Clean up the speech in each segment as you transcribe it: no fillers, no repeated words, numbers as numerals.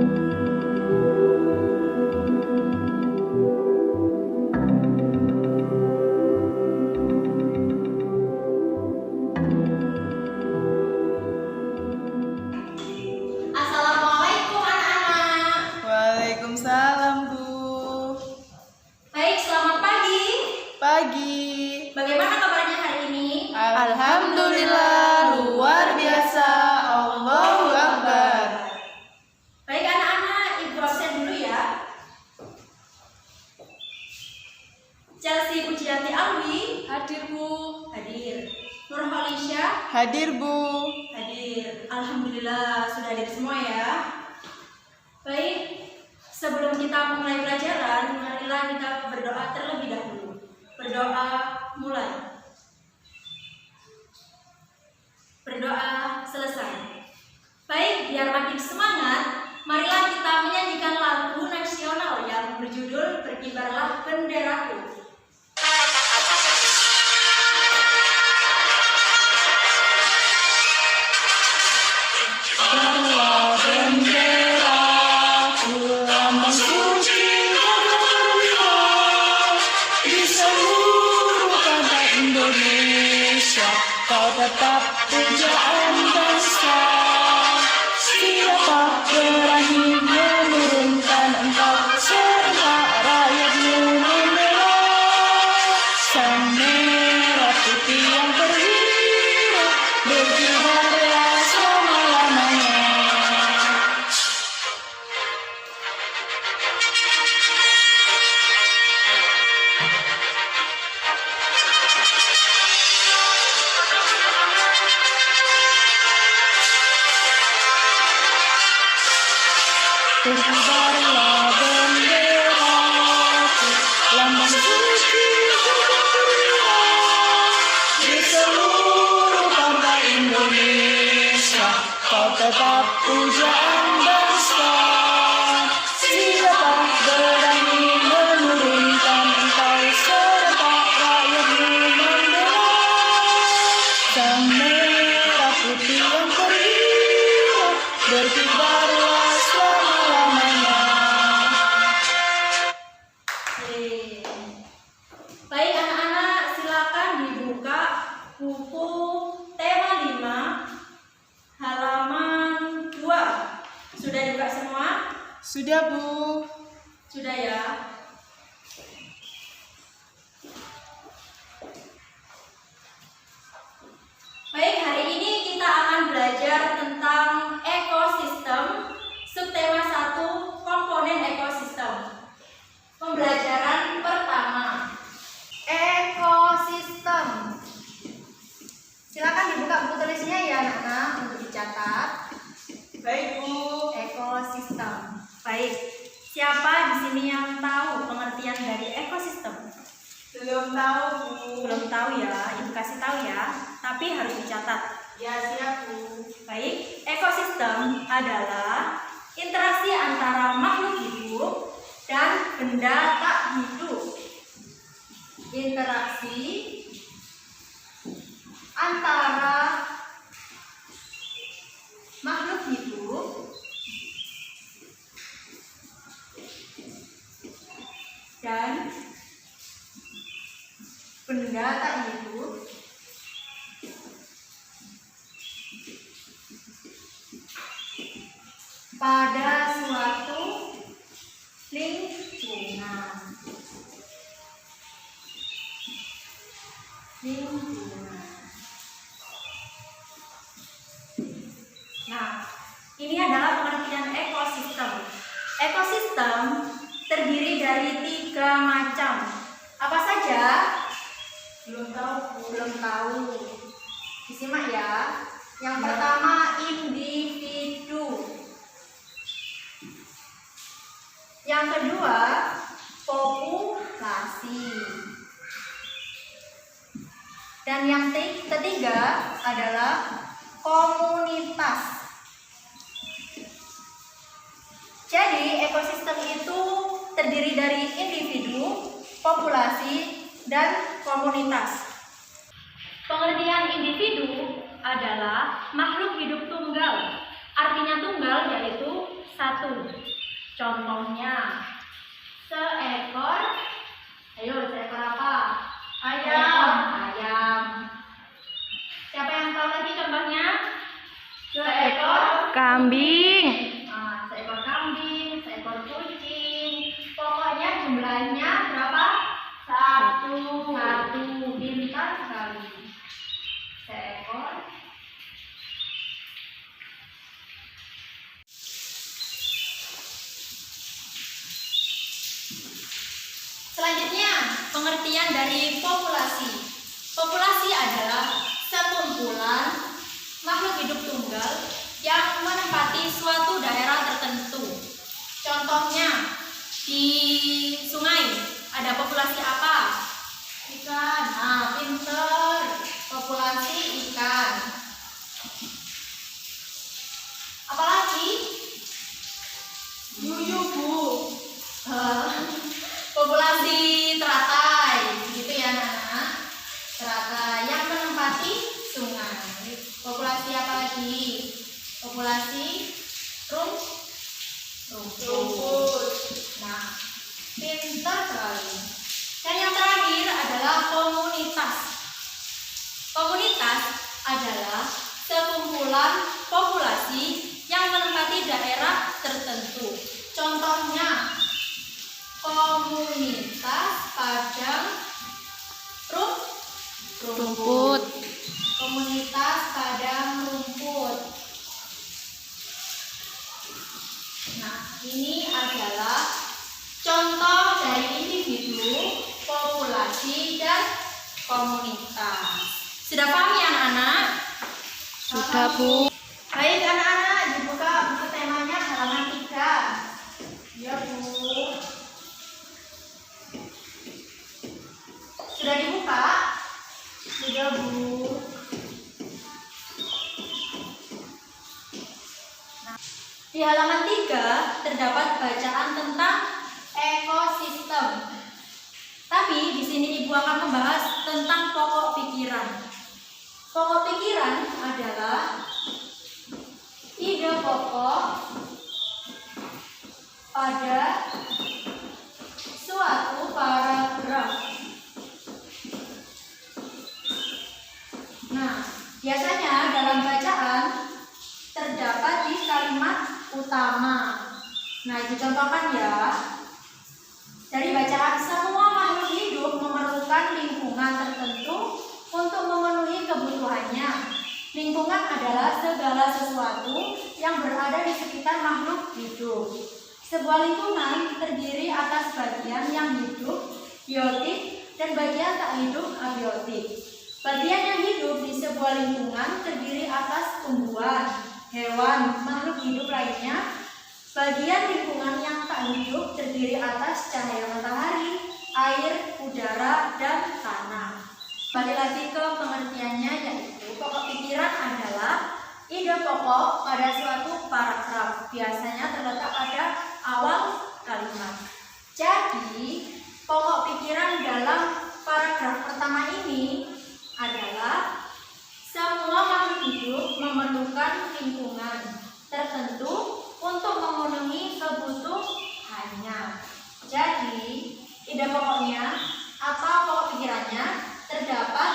Assalamualaikum anak-anak. Waalaikumsalam, Bu. Baik, selamat pagi. Pagi. Bagaimana kabarnya hari ini? Alhamdulillah, luar biasa. Allahu Akbar. Baik anak-anak, Ibu absen dulu ya. Chelsea Pujianti Alwi. Hadir, Bu. Hadir. Nurholisha. Hadir, Bu. Hadir. Alhamdulillah sudah hadir semua ya. Baik, sebelum kita mulai pelajaran, marilah kita berdoa terlebih dahulu. Berdoa mulai. Berdoa selesai. Baik, biar makin semangat, marilah kita menyanyikan lagu nasional yang berjudul Berkibarlah Benderaku. Kibarlah benderaku, lambang suci dan mulia di seluruh tanah Indonesia. Kau tetap pujaan bangsa. Siapa berani menurunkan engkau serta rakyatmu membela sang merah putih yang perwira berkibarlah selama-lamanya. Berkibarlah benderaku, lambang suci dan mulia di seluruh tanah Indonesia. Kau tetap pujaan bangsa. Siapa berani menurunkan engkau serta rakyatmu membela sang merah putih yang perwira berkibarlah selama-lamanya. Baik anak-anak, silakan dibuka buku tema 5 halaman 2. Sudah dibuka semua? Sudah, Bu. Sudah ya. Baik, hari ini kita akan belajar tentang ekosistem. Subtema 1, komponen ekosistem. Pembelajaran pertama, ekosistem. Silakan dibuka buku tulisnya ya anak-anak untuk dicatat. Baik, Bu. Ekosistem. Baik, siapa di sini yang tahu pengertian dari ekosistem? Belum tahu, Bu. Belum tahu ya, Ibu kasih tahu ya, tapi harus dicatat. Ya, siap, Bu. Baik, ekosistem adalah interaksi antara makhluk hidup dan benda tak hidup. Interaksi antara makhluk hidup dan benda tak hidup pada suatu lingkungan. Nah, ini adalah pengertian ekosistem. Ekosistem terdiri dari 3 macam. Apa saja? Belum tahu, Bu. Belum tahu. Disimak ya. Yang pertama, individu. Yang kedua, populasi. Dan yang ketiga adalah komunitas. Jadi, ekosistem itu terdiri dari individu, populasi, dan komunitas. Pengertian individu adalah makhluk hidup tunggal artinya tunggal yaitu satu. Contohnya, seekor, ayo seekor apa? Ayam. Ayam. Siapa yang tahu lagi contohnya? Seekor Kambing. Seekor kambing, seekor kucing. Pokoknya jumlahnya berapa? Satu. Pintar sekali. Seekor. Selanjutnya, pengertian dari populasi. Populasi adalah sekumpulan makhluk hidup tunggal yang menempati suatu daerah tertentu. Contohnya, di sungai ada populasi apa? Ikan. Pinter. Populasi ikan. Apalagi? Yuyu, Bu. Populasi teratai, gitu ya anak-anak. Teratai yang menempati sungai. Populasi apa lagi? Populasi rumput. Nah, pintar sekali. Dan yang terakhir adalah komunitas. Komunitas adalah sekumpulan populasi yang menempati daerah tertentu. Contohnya, komunitas padang Rumput. Komunitas padang rumput. Nah, ini adalah contoh dari individu, populasi, dan komunitas. Sudah paham ya anak-anak? Sudah, Bu. Baik anak-anak, dibuka buku temanya halaman 3. Ya, Bu. Sudah dibuka? Sudah, Bu. Di halaman 3 terdapat bacaan tentang ekosistem. Tapi di sini Ibu akan membahas tentang pokok pikiran. Pokok pikiran adalah ide pokok pada suatu paragraf. Nah, biasanya dalam bacaan terdapat di kalimat utama. Nah, itu contohkan ya. Dari bacaan, semua makhluk hidup memerlukan lingkungan tertentu untuk memenuhi kebutuhannya. Lingkungan adalah segala sesuatu yang berada di sekitar makhluk hidup. Sebuah lingkungan terdiri atas bagian yang hidup, biotik, dan bagian tak hidup, abiotik. Bagian yang hidup di sebuah lingkungan terdiri atas tumbuhan, hewan, makhluk hidup lainnya. Bagian lingkungan yang tak hidup terdiri atas cahaya matahari, air, udara, dan tanah. Balik lagi ke pengertiannya, yaitu pokok pikiran adalah ide pokok pada suatu paragraf. Biasanya terletak pada awal kalimat. Jadi, pokok pikiran dalam paragraf pertama ini adalah semua makhluk hidup memerlukan lingkungan tertentu untuk memenuhi kebutuhannya. Jadi, ide pokoknya atau pokok pikirannya terdapat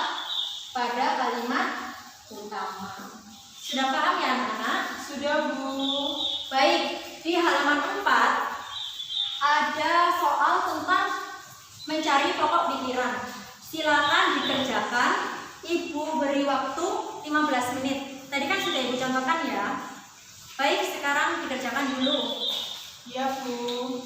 pada kalimat utama. Sudah paham ya anak-anak? Sudah, Bu. Baik, di halaman 4 ada soal tentang mencari pokok pikiran. Silakan dikerjakan. Ibu beri waktu 15 menit. Tadi kan sudah Ibu contohkan ya. Baik, sekarang dikerjakan dulu. Ya, Bu.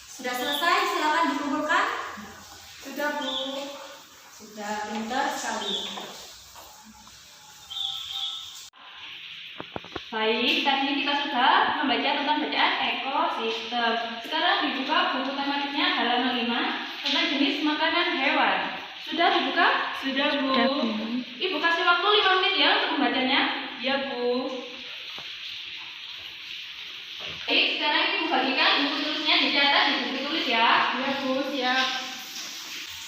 Sudah selesai, silakan dikumpulkan. Sudah, Bu. Sudah, pintar sekali. Baik, tadi kita sudah membaca tentang bacaan ekosistem. Sekarang dibuka buku tematiknya halaman 5 tentang jenis makanan hewan. Sudah dibuka? Sudah, Bu. Ibu kasih waktu 5 menit ya untuk membacanya. Ya, Bu. Baik, sekarang Ibu bagikan buku tulisnya dicatat di buku tulis ya. Ya, Bu. Siap.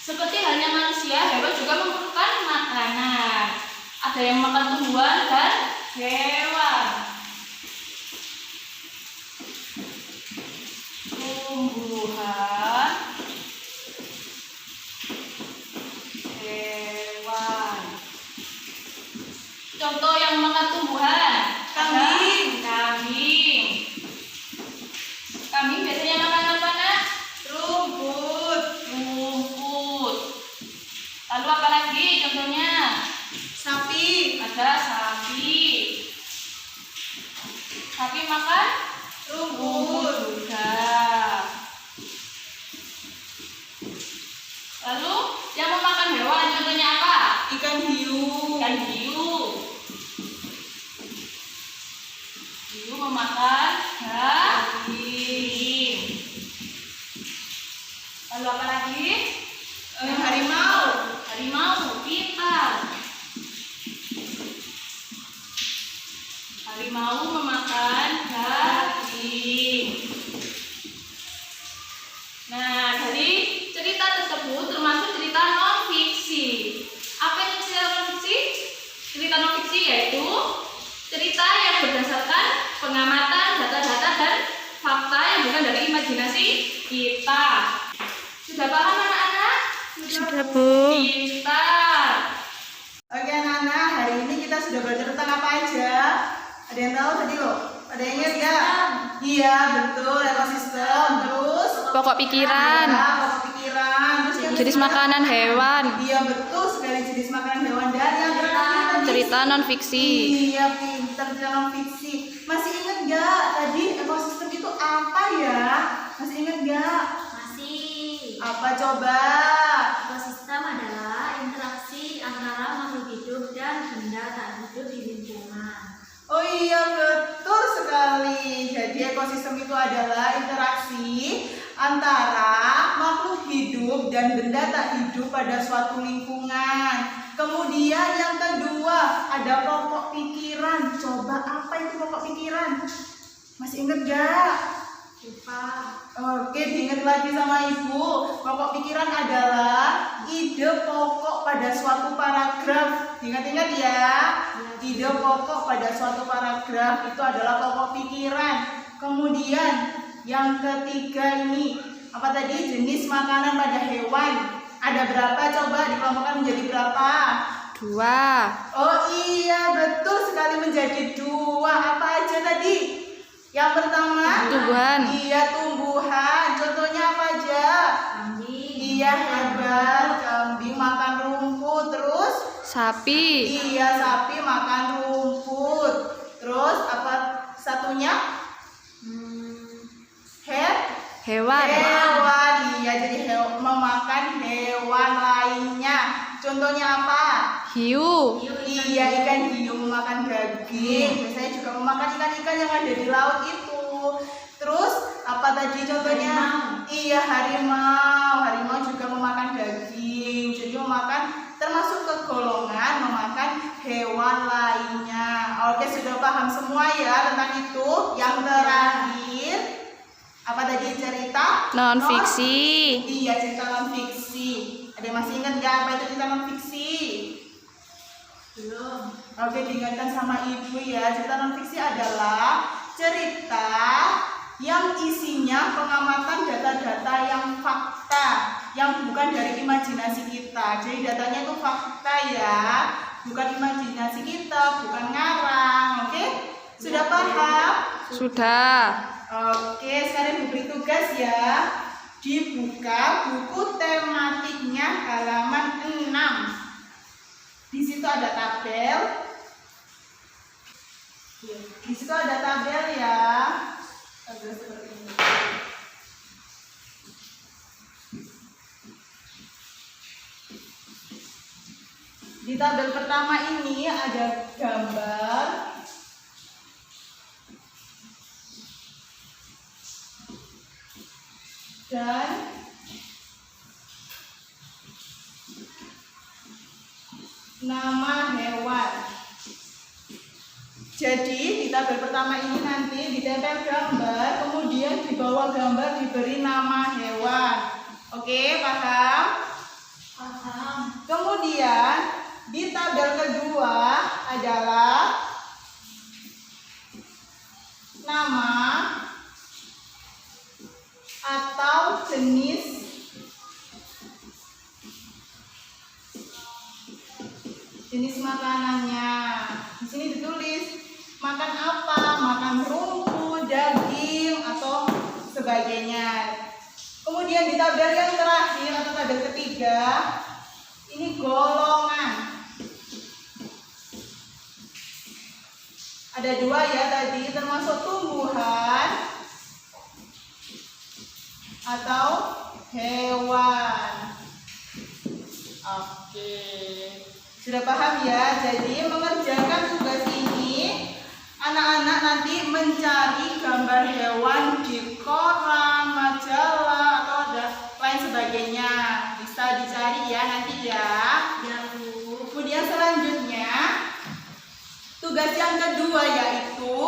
Seperti halnya manusia, hewan juga memerlukan makanan. Ada yang makan tumbuhan dan hewan. Tumbuhan, hewan. Contoh yang makan tumbuhan. Kambing. Kambing. Kambing biasanya makan apa, Nak? Rumput. Rumput. Lalu apa lagi contohnya? Sapi. Ada sapi. Sapi makan rumput juga. Lalu yang memakan hewan contohnya apa? Ikan hiu. Ikan hiu. Hiu memakan daging. Lalu apa lagi? Harimau. Harimau, pintar. Harimau memakan daging. Nah, dari cerita tersebut termasuk cerita non-fiksi. Apa itu cerita non-fiksi? Cerita non-fiksi yaitu cerita yang berdasarkan pengamatan, data-data, dan fakta yang bukan dari imajinasi kita. Sudah paham anak-anak? Sudah, Bu. Pintar. Oke anak-anak, hari ini kita sudah belajar tentang apa aja? Ada yang tahu tadi loh? Ada yang ingat nggak? Iya betul, ekosistem. Terus Pokok pikiran. ya, pokok pikiran. Terus yang Jenis kedua, makanan hewan. Iya betul sekali, jenis makanan hewan. Dan yang terakhir tadi Cerita non-fiksi. Iya pinter, dalam fiksi. Masih ingat nggak tadi ekosistem itu apa ya? Masih ingat nggak? Masih. Apa coba? Ekosistem adalah interaksi antara makhluk hidup dan benda tak hidup di lingkungan. Oh iya betul sekali. Jadi ekosistem itu adalah interaksi antara makhluk hidup dan benda tak hidup pada suatu lingkungan. Kemudian yang kedua ada pokok pikiran. Coba apa itu pokok pikiran? Masih ingat gak? Lupa. Oke, diingat lagi sama Ibu. Pokok pikiran adalah ide pokok pada suatu paragraf. Ingat-ingat ya. Ide pokok pada suatu paragraf itu adalah pokok pikiran. Kemudian yang ketiga ini apa tadi? Jenis makanan pada hewan. Ada berapa? Coba dikelompokkan menjadi berapa? 2. Oh iya, betul sekali menjadi 2. Apa aja tadi? Yang pertama Tumbuhan. Iya tumbuhan. Contohnya apa aja? Kambing. Iya hebat. Kambing makan rumput. Terus? Sapi. Iya sapi makan rumput. Terus apa satunya? Hewan. Hewan. Iya jadi memakan hewan lainnya. Contohnya apa? Hiu. Iya ikan hiu memakan daging. Biasanya juga memakan ikan-ikan yang ada di laut itu. Terus apa tadi contohnya? Iya harimau. Harimau juga memakan daging. Jadi memakan termasuk ke golongan memakan hewan lainnya. Oke sudah paham semua ya tentang itu. Yang terakhir apa tadi cerita? Non-fiksi. Iya cerita non fiksi. Ada yang masih ingat nggak apa itu cerita non fiksi? Belum. Oke, diingatkan sama Ibu ya. Cerita non-fiksi adalah cerita yang isinya pengamatan data-data yang fakta, yang bukan dari imajinasi kita. Jadi datanya itu fakta ya, bukan imajinasi kita, bukan ngarang. Oke? Sudah paham? Sudah. Oke, sekarang diberi tugas ya. Dibuka buku tematiknya halaman 6. Di situ ada tabel. Di situ ada tabel ya. Tabel seperti ini. Di tabel pertama ini ada gambar dan nama hewan. Jadi di tabel pertama ini nanti ditempel gambar, kemudian di bawah gambar diberi nama hewan. Oke, paham? Paham. Kemudian di tabel kedua adalah nama atau jenis makanannya. Di sini ditulis makan apa, makan rumput, daging atau sebagainya. Kemudian di tabel yang terakhir atau tabel ketiga ini golongan. Ada dua ya tadi, termasuk tumbuhan atau hewan. Oke, sudah paham ya? Jadi mengerjakan tugas ini, anak-anak nanti mencari gambar hewan di koran, majalah atau ada lain sebagainya. Bisa dicari ya nanti ya. Ya, Bu. Kemudian selanjutnya tugas yang kedua yaitu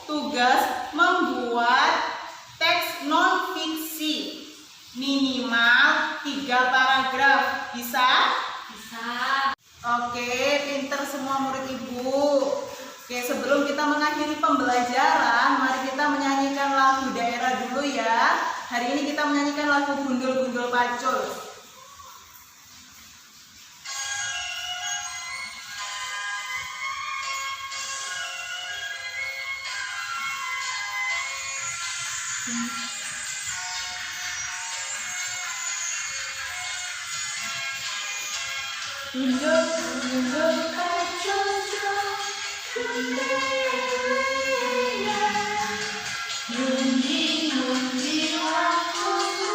tugas membuat teks non fiksi minimal 3 paragraf. Bisa? Bisa. Oke, pinter semua murid ibu. Oke, sebelum kita mengakhiri pembelajaran, mari kita menyanyikan lagu daerah dulu ya. Hari ini kita menyanyikan lagu Gundul-Gundul Pacul. Gundul-gundul pacul, Ngundi-ngundi waktuku,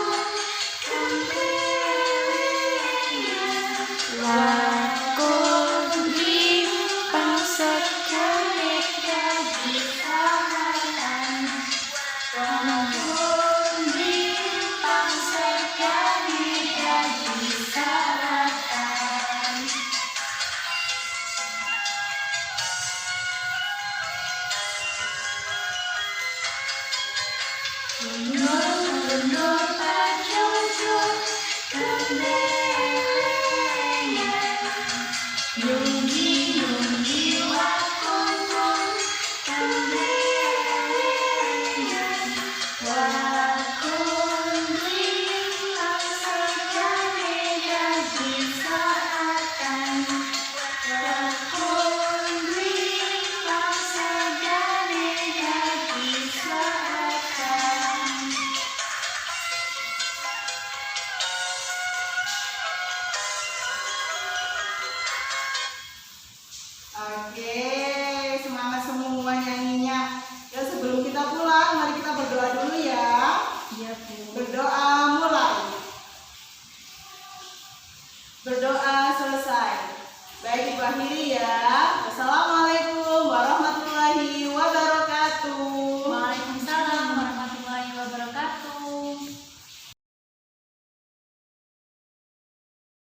wakundi pangsakane dadi sawatan, wakundi pangsakane dadi sawatan. Gundul-gundul pacul, kemenangan, ngundi-ngundi wakuku, kemenangan, wakundi pangsakane dadi sawatan, wakundi pangsakane dadi sawatan. Oke, semangat semua nyanyinya. Ya sebelum kita pulang, mari kita berdoa dulu ya. Iya, Bu. Berdoa mulai. Berdoa selesai. Baik, Ibu akhiri ya.